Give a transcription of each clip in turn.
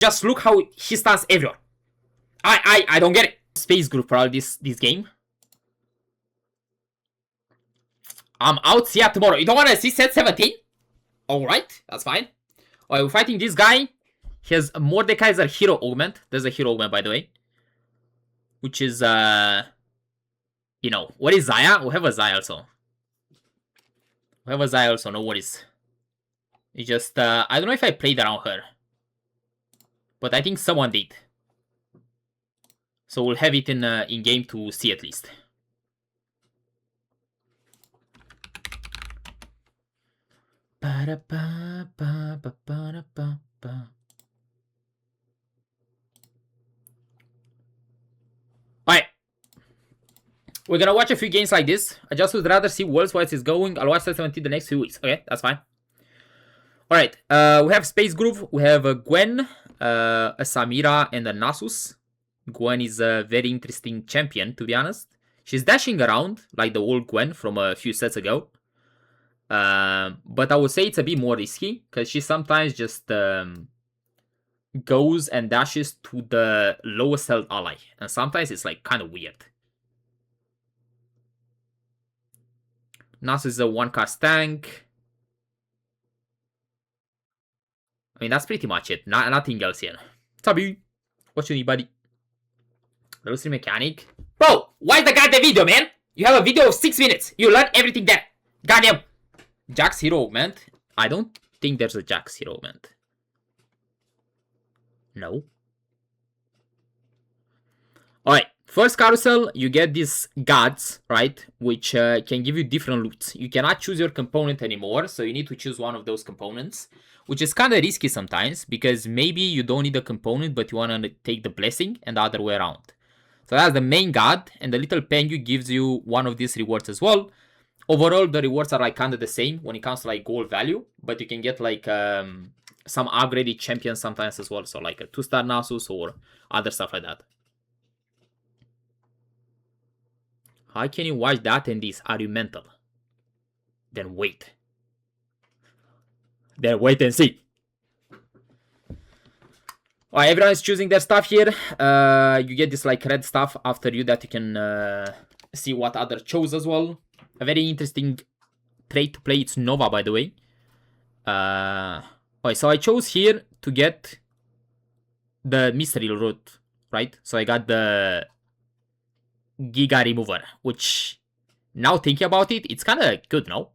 Just look how he stands everywhere. I don't get it. Space group probably this game. I'm out. See ya tomorrow. You don't want to see set 17? Alright, that's fine. Alright, we're fighting this guy. He has a Mordekaiser hero augment. There's a hero augment, by the way. Which is, you know, what is Xayah? We have a Xayah also. We have a Xayah also, no worries. It's just, I don't know if I played around her. But I think someone did. So we'll have it in game to see at least. Alright. We're gonna watch a few games like this. I just would rather see Worlds while it's going. I'll watch 17 the next few weeks. Okay, that's fine. Alright, we have Space Groove. We have a Gwen, a Samira, and a Nasus. Gwen is a very interesting champion, to be honest. She's dashing around like the old Gwen from a few sets ago. But I would say it's a bit more risky, because she sometimes just goes and dashes to the lowest health ally. And sometimes it's like kind of weird. Nasus is a 1-cast tank. I mean, that's pretty much it. Nothing else here. Tabu. What you need, buddy? Rosary mechanic. Bro, why the goddamn video, man? You have a video of 6 minutes. You learn everything there. Goddamn. Jax hero augment. I don't think there's a Jax hero augment. No. Alright. First carousel, you get these gods, right? Which can give you different loots. You cannot choose your component anymore, so you need to choose one of those components. Which is kind of risky sometimes, because maybe you don't need a component, but you want to take the blessing, and the other way around. So that's the main god, and the little pengu gives you one of these rewards as well. Overall, the rewards are like kind of the same when it comes to like gold value, but you can get like some upgraded champions sometimes as well. So like a 2-star Nasus or other stuff like that. How can you watch that and this? Are you mental? Then wait. Then wait and see. Alright, everyone is choosing their stuff here. You get this like red stuff after you that you can see what other chose as well. A very interesting trait to play. It's Nova, by the way. Alright, so I chose here to get the mystery route, right? So I got the Giga Remover, which now thinking about it, it's kind of good, no?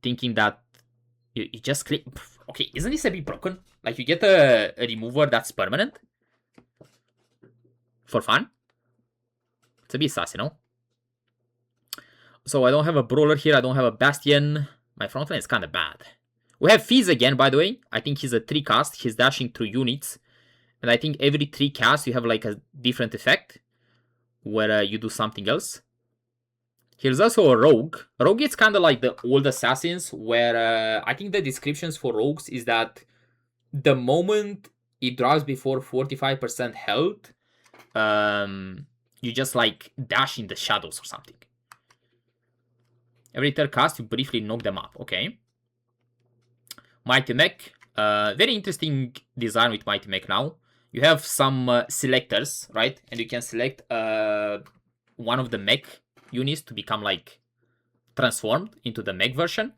Thinking that you just click. Okay, isn't this a bit broken? Like you get a remover that's permanent for fun. It's a bit sus, you know. So I don't have a brawler here. I don't have a bastion. My front line is kind of bad. We have Fizz again, by the way. I think he's a 3-cast. He's dashing through units. And I think every 3 casts you have like a different effect where you do something else. Here's also a rogue. Rogue is kind of like the old assassins where I think the descriptions for rogues is that the moment it drops before 45% health, you just like dash in the shadows or something. Every 3rd cast you briefly knock them up. Okay. Mighty Mech. Very interesting design with Mighty Mech now. You have some selectors, right? And you can select one of the mech units to become like transformed into the mech version.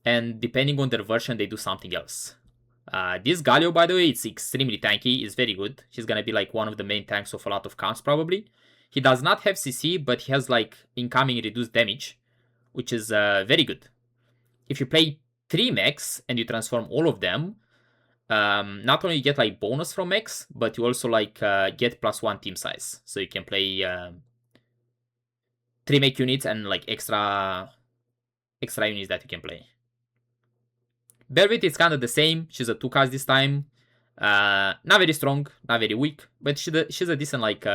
And depending on their version, they do something else. This Galio, by the way, it's extremely tanky. It's very good. He's gonna be like one of the main tanks of a lot of camps probably. He does not have CC, but he has like incoming reduced damage, which is very good. If you play 3 mechs and you transform all of them, not only you get like bonus from mechs, but you also like get +1 team size. So you can play 3 mech units and like extra units that you can play. Belvit is kind of the same. She's a 2-cast this time. Not very strong, not very weak, but she's a decent like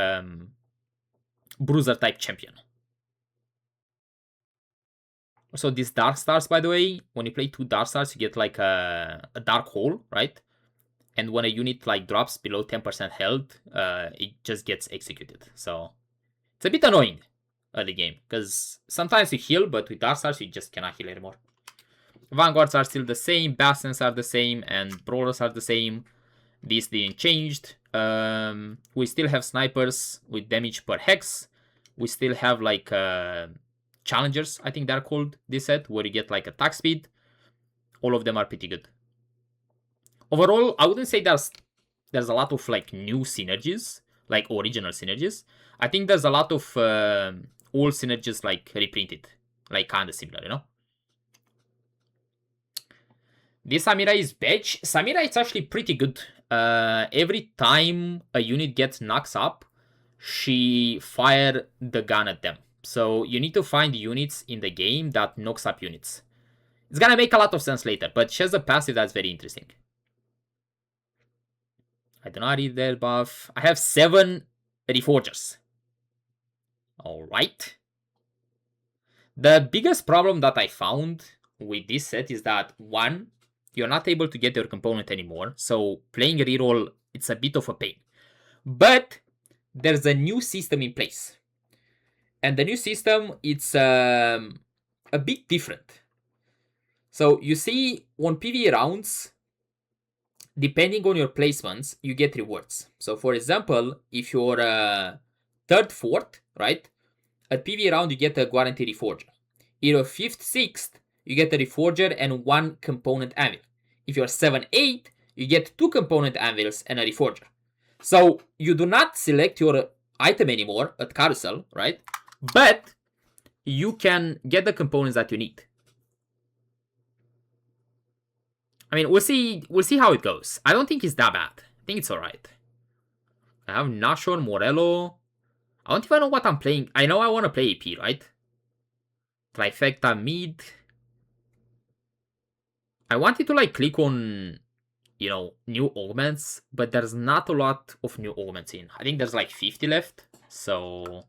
bruiser type champion. So these Dark Stars, by the way, when you play 2 Dark Stars, you get like a Dark Hole, right? And when a unit like drops below 10% health, it just gets executed. So it's a bit annoying early game, because sometimes you heal, but with Dark Stars, you just cannot heal anymore. Vanguards are still the same, Bastions are the same, and Brawlers are the same. This didn't change. We still have snipers with damage per hex. We still have like challengers, I think they're called this set, where you get like attack speed. All of them are pretty good. Overall, I wouldn't say there's a lot of like new synergies, like original synergies. I think there's a lot of old synergies like reprinted, like kinda similar, you know? This Samira is badge. Samira is actually pretty good. Every time a unit gets knocks up, she fire the gun at them. So you need to find units in the game that knocks up units. It's gonna make a lot of sense later, but she has a passive that's very interesting. I do not read that buff. I have 7 Reforgers. Alright. The biggest problem that I found with this set is that, one, you're not able to get your component anymore, so playing reroll, it's a bit of a pain. But there's a new system in place. And the new system, it's a bit different. So you see, on PvE rounds, depending on your placements, you get rewards. So for example, if you're 3rd, 4th, right? At PvE round, you get a guaranteed Reforger. If you're 5th, 6th, you get a Reforger and 1 component anvil. If you're 7, 8, you get 2 component anvils and a Reforger. So you do not select your item anymore at Carousel, right? But you can get the components that you need. I mean, we'll see how it goes. I don't think it's that bad. I think it's alright. I have Nashor, Morello. I don't even know what I'm playing. I know I want to play AP, right? Trifecta mid. I wanted to like click on, you know, new augments, but there's not a lot of new augments in. I think there's like 50 left, so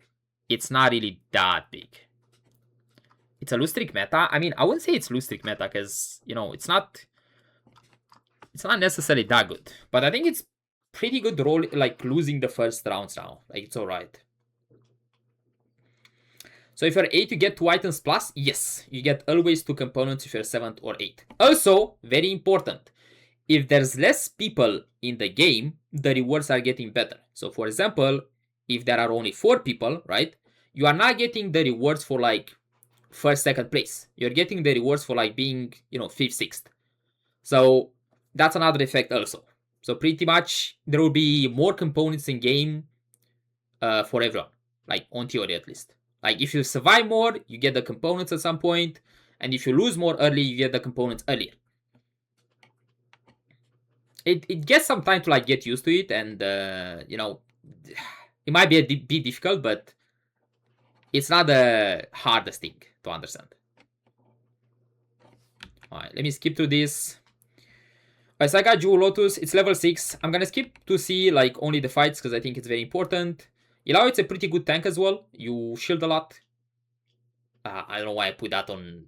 it's not really that big. It's a lose streak meta. I mean, I wouldn't say it's lose streak meta because, you know, it's not necessarily that good. But I think it's pretty good role, like losing the first rounds now. Like, it's alright. So if you're 8, you get 2 items plus? Yes, you get always 2 components if you're 7th or 8th. Also, very important, if there's less people in the game, the rewards are getting better. So for example, if there are only 4 people, right, you are not getting the rewards for like 1st, 2nd place. You're getting the rewards for like being, you know, 5th, 6th. So that's another effect also. So pretty much there will be more components in game for everyone, like on theory at least. Like if you survive more, you get the components at some point, and if you lose more early, you get the components earlier. It gets some time to like get used to it, and you know, it might be a bit difficult, but it's not the hardest thing to understand. Alright, let me skip through this. Alright, so I got Jewel Lotus, it's level 6. I'm gonna skip to see like only the fights because I think it's very important. Illaoi, it's a pretty good tank as well. You shield a lot. I don't know why I put that on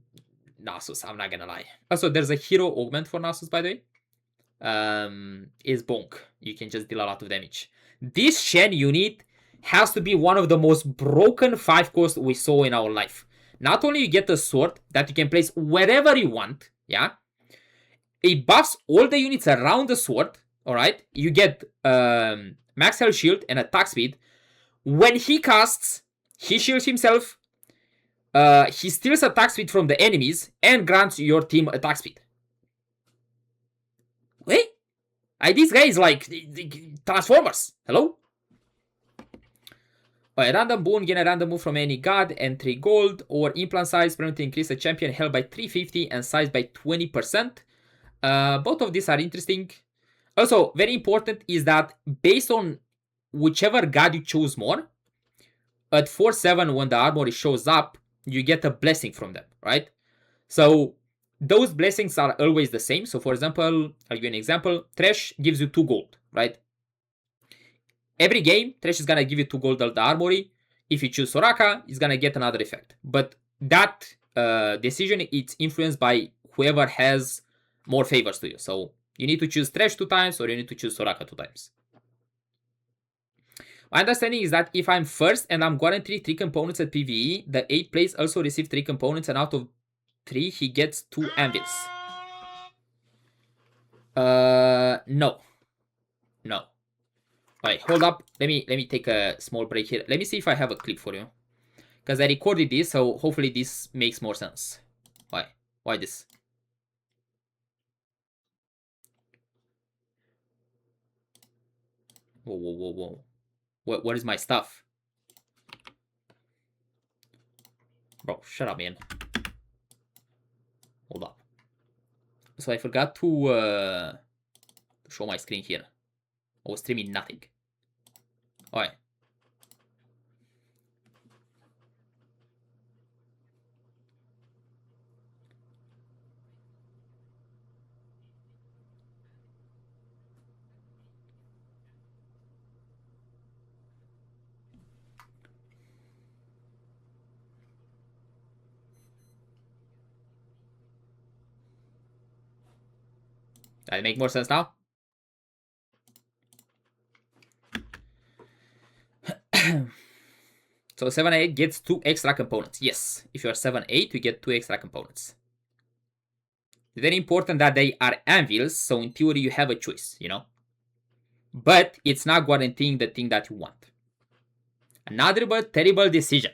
Nasus, I'm not gonna lie. Also, there's a hero augment for Nasus, by the way. Is Bonk. You can just deal a lot of damage. This Shen unit has to be one of the most broken 5-cost we saw in our life. Not only you get a sword that you can place wherever you want, yeah? It buffs all the units around the sword, alright? You get max health shield and attack speed. When he casts, he shields himself, he steals attack speed from the enemies, and grants your team attack speed. Wait? This guy is like Transformers. Hello? A random boon, gain a random move from any god and 3 gold, or implant size, permit to increase the champion health by 350 and size by 20%. Both of these are interesting. Also, very important is that based on whichever god you choose more, at 4-7 when the armory shows up, you get a blessing from them, right? So those blessings are always the same. So for example, I'll give you an example. Thresh gives you 2 gold, right? Every game, Thresh is gonna give you 2 gold at the armory. If you choose Soraka, it's gonna get another effect. But that decision, it's influenced by whoever has more favors to you. So you need to choose Thresh 2 times, or you need to choose Soraka 2 times. My understanding is that if I'm first and I'm guaranteed 3 components at PvE, the 8th place also receives 3 components, and out of 3, he gets 2 anvils. No. No. Alright, hold up. Let me take a small break here. Let me see if I have a clip for you. Because I recorded this, so hopefully this makes more sense. Why? Why this? Whoa, whoa, whoa, whoa. What is my stuff? Bro, shut up, man. Hold up. So I forgot to show my screen here. I was streaming nothing. Alright. Does it make more sense now? So 7-8 gets 2 extra components. Yes, if you are 7-8, you get 2 extra components. It's very important that they are anvils, so in theory you have a choice, you know? But it's not guaranteeing the thing that you want. Another but terrible decision.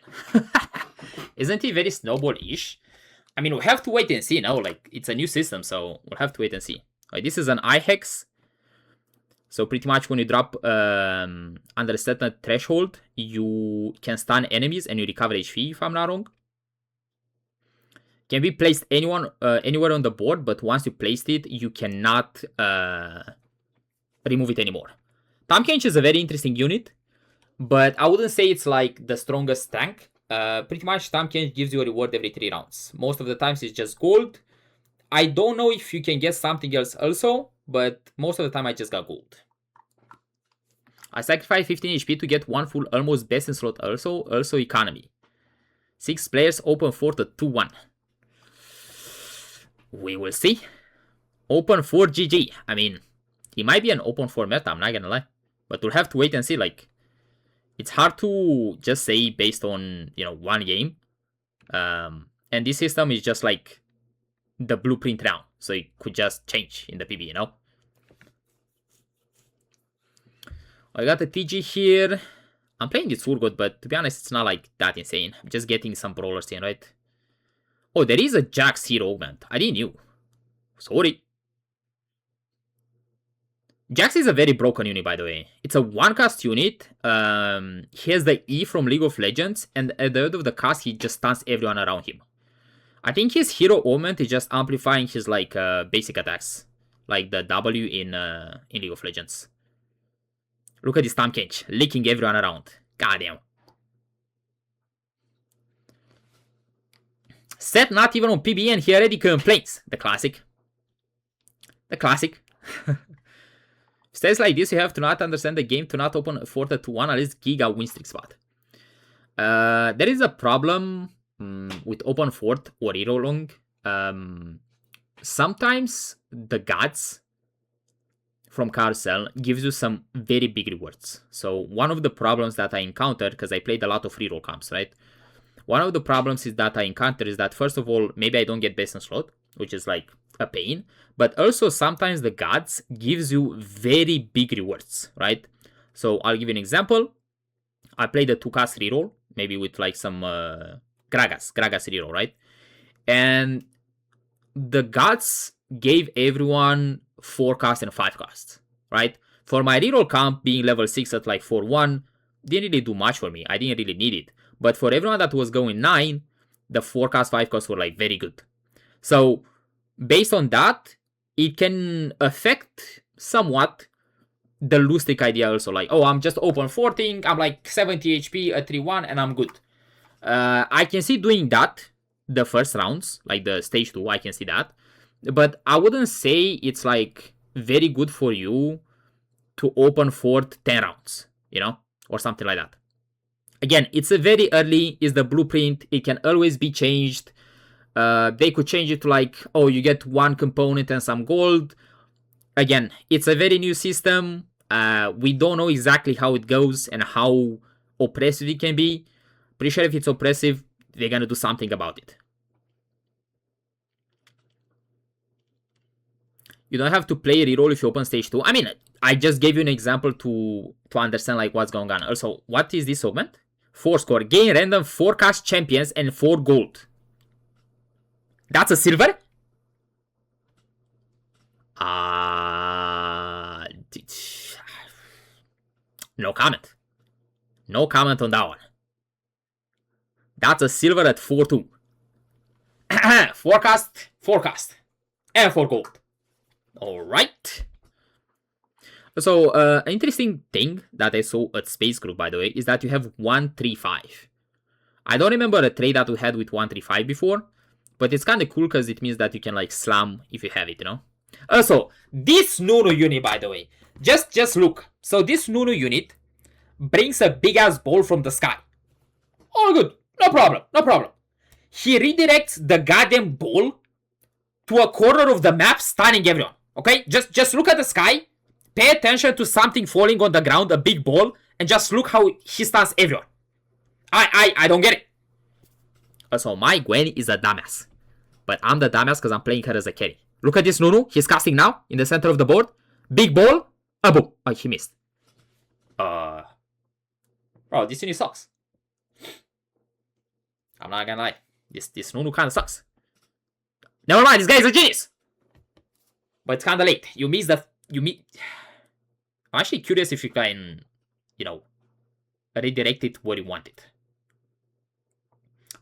Isn't it very snowball-ish? I mean, we'll have to wait and see, no? Like, it's a new system, so we'll have to wait and see. Right, this is an iHex. So pretty much when you drop under a certain threshold, you can stun enemies and you recover HP, if I'm not wrong. Can be placed anywhere on the board, but once you placed it, you cannot remove it anymore. Tahm Kench is a very interesting unit, but I wouldn't say it's like the strongest tank. Pretty much Tahm Kench gives you a reward every 3 rounds. Most of the times it's just gold. I don't know if you can get something else also, but most of the time I just got gold. I sacrifice 15 HP to get 1 full almost best in slot also economy. 6 players open 4 to 2-1. We will see. Open 4 GG. I mean, it might be an open 4 meta, I'm not gonna lie. But we'll have to wait and see. Like, it's hard to just say based on, you know, one game. And this system is just like the blueprint round, so it could just change in the PB, you know? I got the TG here. I'm playing this Urgot, but to be honest, it's not like that insane. I'm just getting some brawlers in, right? Oh, there is a Jax hero augment. I didn't know. Sorry. Jax is a very broken unit, by the way. It's a 1-cast unit. He has the E from League of Legends, and at the end of the cast, he just stuns everyone around him. I think his hero augment is just amplifying his like basic attacks, like the W in League of Legends. Look at this Tahm Kench, licking everyone around. Goddamn. Seth not even on PB and he already complains. The classic. The classic. Stats like this, you have to not understand the game to not open 4-1 at least Giga win streak spot. There is a problem with open fort or hero long. Sometimes the gods from Carousel gives you some very big rewards. So one of the problems that I encountered, because I played a lot of reroll camps, right? One of the problems is that I encounter is that, first of all, maybe I don't get best in slot, which is like a pain. But also sometimes the gods gives you very big rewards, right? So I'll give you an example. I played a 2-cast reroll, maybe with like some Gragas reroll, right? And the gods gave everyone 4-cast and 5-cast, right? For my reroll camp, being level 6 at like 4-1, didn't really do much for me. I didn't really need it. But for everyone that was going 9, the 4-cast, 5-cast were like very good. So based on that, it can affect somewhat the loose stick idea also. Like, oh, I'm just open 14, I'm like 70 HP at 3-1 and I'm good. I can see doing that the first rounds, like the stage 2, I can see that. But I wouldn't say it's like very good for you to open fort 10 rounds, you know, or something like that. Again, it's a very early, is the blueprint, it can always be changed. They could change it to like, oh, you get 1 component and some gold. Again, it's a very new system. We don't know exactly how it goes and how oppressive it can be. Pretty sure if it's oppressive, they're gonna do something about it. You don't have to play reroll if you open stage 2. I mean, I just gave you an example to understand like what's going on. Also, what is this augment? 4 score. Gain random 4 cash champions and 4 gold. That's a silver? No comment. No comment on that one. That's a silver at 4-2. Forecast. And 4 gold. Alright. So, an interesting thing that I saw at Space Group, by the way, is that you have 135. I don't remember a trade that we had with 135 before, but it's kind of cool because it means that you can like slam if you have it, you know? Also, this Nunu unit, by the way, just look. So this Nunu unit brings a big ass ball from the sky. All good, no problem. He redirects the goddamn ball to a corner of the map, stunning everyone. Okay, just look at the sky, pay attention to something falling on the ground, a big ball, and just look how he stuns everyone. I don't get it. Also, my Gwen is a dumbass, but I'm the dumbass because I'm playing her as a carry. Look at this Nunu. He's casting now in the center of the board. Big ball. Boom. Oh, he missed. Bro, this unit sucks. I'm not gonna lie. This Nunu kind of sucks. Never mind, this guy is a genius. But it's kind of late. You miss. I'm actually curious if you can, you know, redirect it where you want it.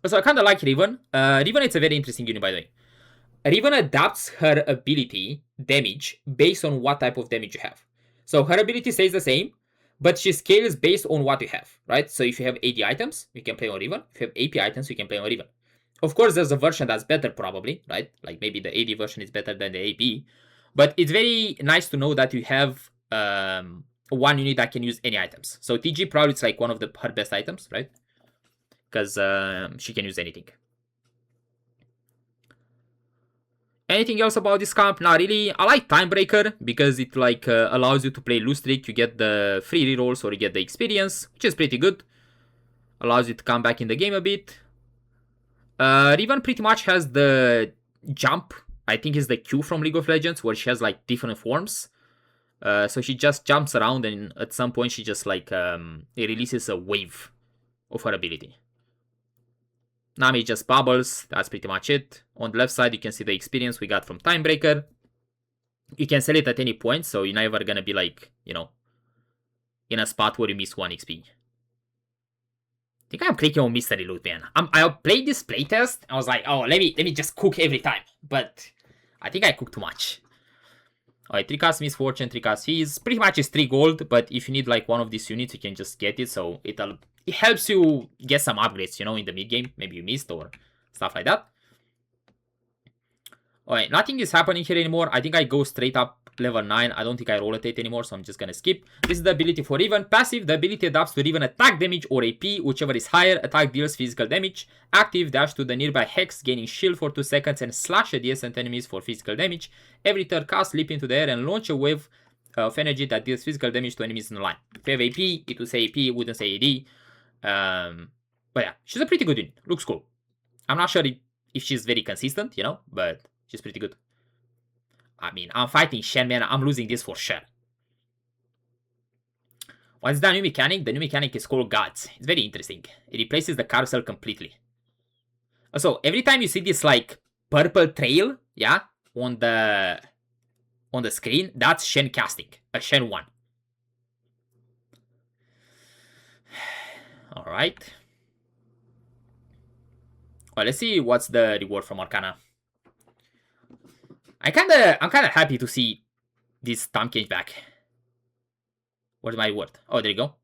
So I kind of like Riven. Riven is a very interesting unit, by the way. Riven adapts her ability damage based on what type of damage you have. So her ability stays the same, but she scales based on what you have, right? So if you have AD items, you can play on Riven. If you have AP items, you can play on Riven. Of course, there's a version that's better probably, right? Like maybe the AD version is better than the AP. But it's very nice to know that you have one unit that can use any items. So TG probably is like one of her best items, right? Because she can use anything. Anything else about this comp? Not really. I like Timebreaker because it like allows you to play loose streak. You get the free rerolls or you get the experience, which is pretty good. Allows you to come back in the game a bit. Riven pretty much has the jump. I think is the Q from League of Legends where she has like different forms. So she just jumps around and at some point she just like it releases a wave of her ability. Nami just bubbles, that's pretty much it. On the left side you can see the experience we got from Timebreaker. You can sell it at any point, so you're never gonna be like, you know, in a spot where you miss 1 XP. I think I'm clicking on mystery loot, man. I played this playtest, I was like, oh, let me just cook every time. But I think I cooked too much. Alright, 3 cast Misfortune, 3 cast Fees. Pretty much is 3 gold, but if you need like one of these units, you can just get it, so it helps you get some upgrades, you know, in the mid game. Maybe you missed or stuff like that. Alright, nothing is happening here anymore. I think I go straight up level 9. I don't think I rotate anymore, so I'm just gonna skip. This is the ability for Riven. Passive, the ability adapts to Riven attack damage or AP, whichever is higher. Attack deals physical damage. Active, dash to the nearby hex, gaining shield for 2 seconds and slash adjacent enemies for physical damage. Every turn, cast, leap into the air and launch a wave of energy that deals physical damage to enemies in the line. If you have AP, it will say AP, it wouldn't say AD. But yeah, she's a pretty good unit. Looks cool. I'm not sure if she's very consistent, you know, but she's pretty good. I mean, I'm fighting Shen, man. I'm losing this for sure. What's the new mechanic? The new mechanic is called Gods. It's very interesting. It replaces the carousel completely. So every time you see this like purple trail, yeah, on the screen, that's Shen casting, a Shen 1. All right. Well, let's see what's the reward from Arcana. I'm kind of happy to see this Tahm back. Where's my reward? Oh, there you go.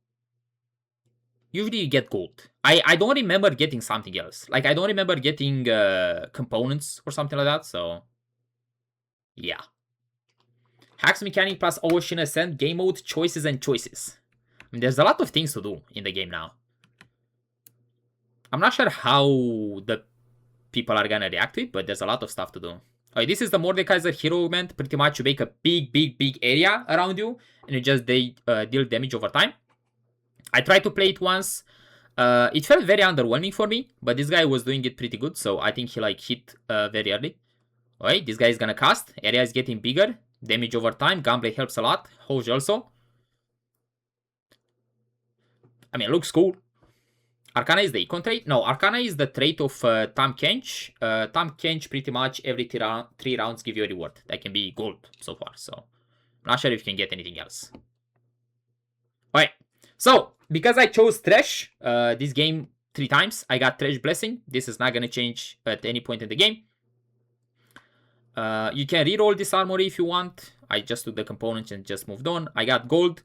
Usually you get gold. I don't remember getting something else. Like, I don't remember getting components or something like that, so... yeah. Hacks mechanic plus Ocean Ascent, game mode, choices and choices. I mean, there's a lot of things to do in the game now. I'm not sure how the people are gonna react to it, but there's a lot of stuff to do. Alright, this is the Mordekaiser hero augment. Pretty much you make a big area around you, and you just deal damage over time. I tried to play it once. It felt very underwhelming for me, but this guy was doing it pretty good, so I think he like hit very early. Alright, this guy is gonna cast. Area is getting bigger. Damage over time. Gunblade helps a lot. Hoj also. I mean, it looks cool. Arcana is the econ trait? No, Arcana is the trait of Tahm Kench. Tahm Kench pretty much every 3 rounds give you a reward. That can be gold so far, so I'm not sure if you can get anything else. Alright, so because I chose Thresh this game 3 times, I got Thresh Blessing. This is not going to change at any point in the game. You can reroll this armory if you want. I just took the components and just moved on. I got gold.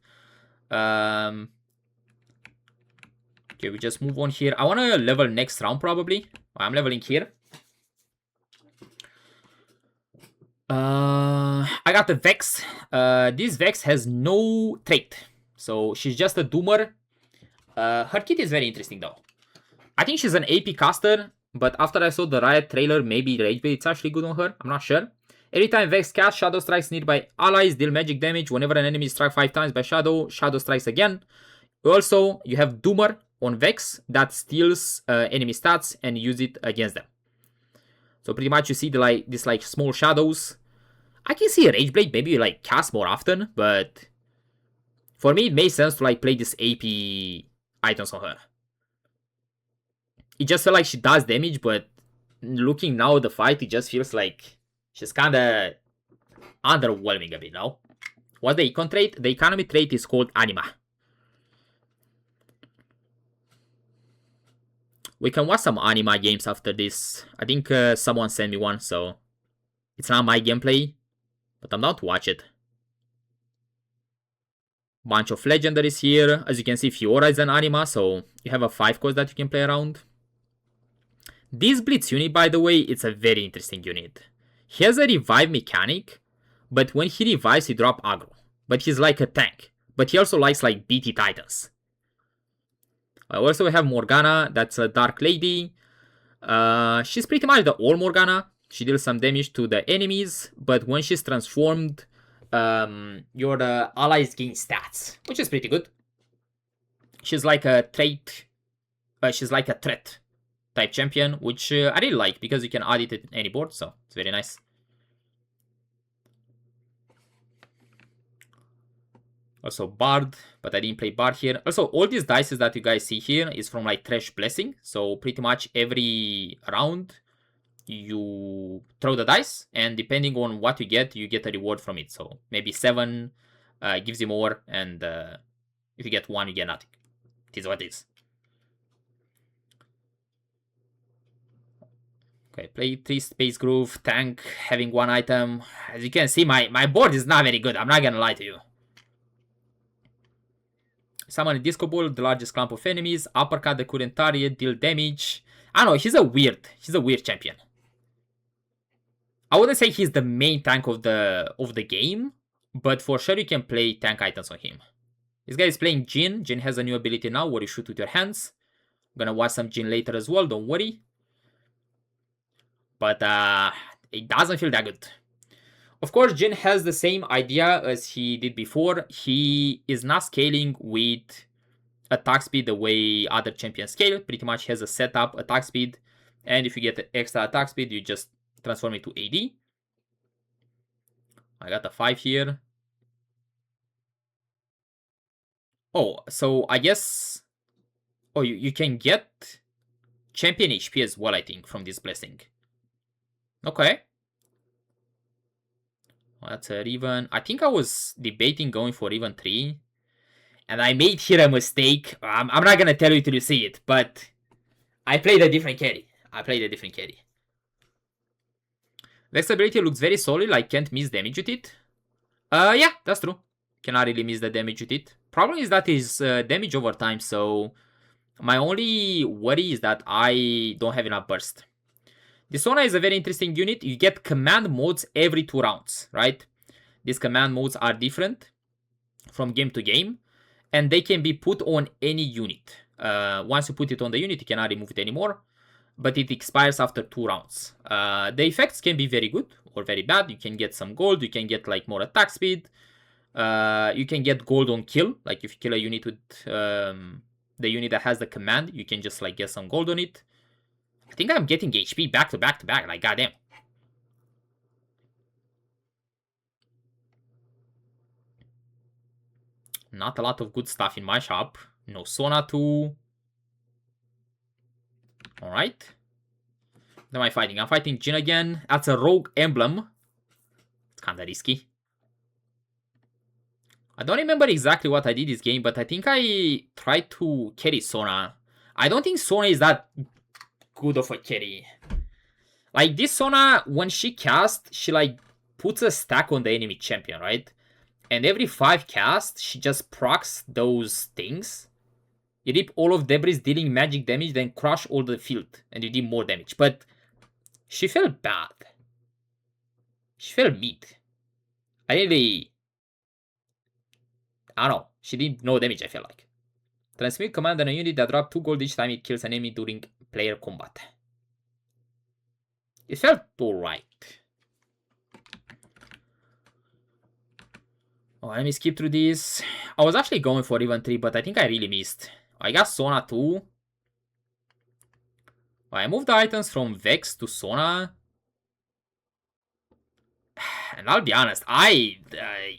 Okay, we just move on here. I want to level next round probably. I'm leveling here. I got the Vex. This Vex has no trait. So she's just a Doomer. Her kit is very interesting though. I think she's an AP caster. But after I saw the Riot trailer, maybe Rage Blade it's actually good on her. I'm not sure. Every time Vex casts, Shadow strikes nearby allies, deal magic damage. Whenever an enemy is struck 5 times by Shadow, Shadow strikes again. Also, you have Doomer on Vex that steals enemy stats and use it against them. So pretty much you see the these small shadows. I can see a Rage Blade maybe cast more often, but for me it makes sense to play this AP items on her. It just felt like she does damage, but looking now at the fight, it just feels like she's kinda underwhelming a bit now. What's the econ trait? The economy trait is called Anima. We can watch some Anima games after this. I think someone sent me one, so it's not my gameplay, but I'm down to watch it. Bunch of legendaries here. As you can see, Fiora is an Anima, so you have a 5 cost that you can play around. This Blitz unit, by the way, it's a very interesting unit. He has a revive mechanic, but when he revives, he drops aggro. But he's like a tank. But he also likes BT Titans. Also, we have Morgana, that's a Dark Lady. She's pretty much the old Morgana. She deals some damage to the enemies, but when she's transformed, your allies gain stats, which is pretty good. She's like a trait, she's like a threat type champion, which I really like because you can add it to any board, so it's very nice. Also Bard, but I didn't play Bard here. Also, all these dice that you guys see here is from Thresh Blessing. So pretty much every round you throw the dice, and depending on what you get a reward from it. So maybe 7 gives you more, and if you get 1, you get nothing. It is what it is. Okay, play 3 Space Groove, tank, having 1 item. As you can see, my board is not very good. I'm not gonna lie to you. Summon a Disco Ball, the largest clump of enemies. Uppercut the current target, deal damage. I don't know, he's a weird champion. I wouldn't say he's the main tank of the game, but for sure you can play tank items on him. This guy is playing Jhin. Jhin has a new ability now where you shoot with your hands. I'm gonna watch some Jhin later as well, don't worry. But it doesn't feel that good. Of course, Jhin has the same idea as he did before. He is not scaling with attack speed the way other champions scale. Pretty much has a setup attack speed. And if you get extra attack speed, you just transform it to AD. I got a 5 here. Oh, so I guess... Oh, you can get champion HP as well, I think, from this blessing. Okay. Well, that's a Riven. I think I was debating going for Riven 3. And I made here a mistake. I'm not gonna tell you till you see it, but I played a different carry. Vex ability looks very solid, can't miss damage with it. Yeah, that's true. Cannot really miss the damage with it. Problem is that is damage over time, so my only worry is that I don't have enough burst. This Sona is a very interesting unit. You get command modes every 2 rounds, right? These command modes are different from game to game, and they can be put on any unit. Once you put it on the unit, you cannot remove it anymore, but it expires after 2 rounds. The effects can be very good or very bad. You can get some gold, you can get more attack speed, you can get gold on kill, if you kill a unit with the unit that has the command, you can just get some gold on it. I think I'm getting HP back to back to back, goddamn. Not a lot of good stuff in my shop. No Sona 2. Alright. What am I fighting? I'm fighting Jin again. That's a rogue emblem. It's kinda risky. I don't remember exactly what I did this game, but I think I tried to carry Sona. I don't think Sona is that good of a carry. Like, this Sona, when she casts, she, like, puts a stack on the enemy champion, right? And every 5 casts, she just procs those things. You rip all of debris, dealing magic damage, then crush all the field, and you deal more damage. But she felt bad. She felt mid. I don't know. She did no damage, I feel like. Transmute command on a unit that drops 2 gold each time it kills an enemy during player combat. It felt alright. Oh, let me skip through this. I was actually going for even 3, but I think I really missed. I got Sona 2. I moved the items from Vex to Sona. And I'll be honest, it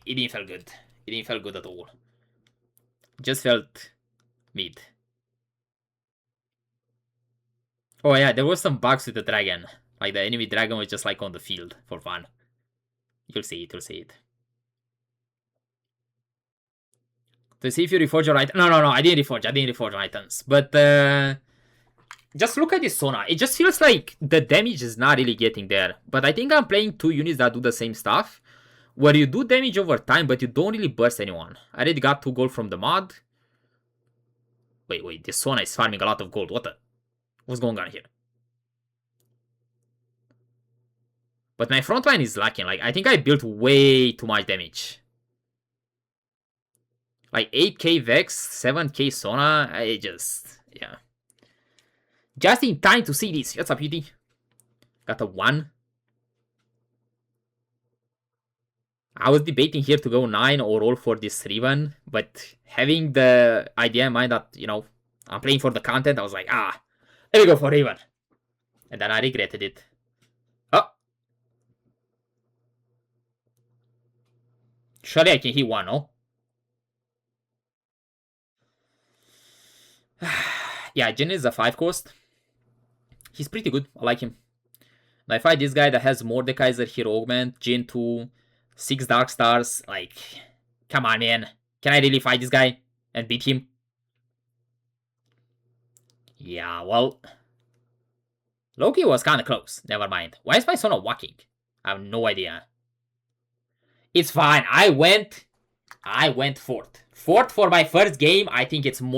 didn't feel good. It didn't feel good at all. It just felt mid. Oh yeah, there was some bugs with the dragon. Like, the enemy dragon was just, like, on the field for fun. You'll see it, you'll see it. To see if you reforge your item. No, I didn't reforge items. But, just look at this Sona. It just feels like the damage is not really getting there. But I think I'm playing 2 units that do the same stuff, where you do damage over time, but you don't really burst anyone. I already got 2 gold from the mod. Wait, this Sona is farming a lot of gold. What's going on here? But my front line is lacking. Like, I think I built way too much damage. Like, 8k Vex, 7k Sona, yeah. Just in time to see this. What's up, beauty? Got a 1. I was debating here to go 9 or roll for this Riven, but having the idea in mind that, you know, I'm playing for the content, I was like, let me go for Riven. And then I regretted it. Oh. Surely I can hit 1, no? Yeah, Jin is a 5 cost. He's pretty good. I like him. Now, I fight this guy that has Mordekaiser, Hero Augment, Jin 2, 6 Dark Stars. Like, come on, man. Can I really fight this guy and beat him? Yeah, well, Loki was kind of close. Never mind. Why is my Sona walking? I have no idea. It's fine. I went 4th. 4th for my first game. I think it's more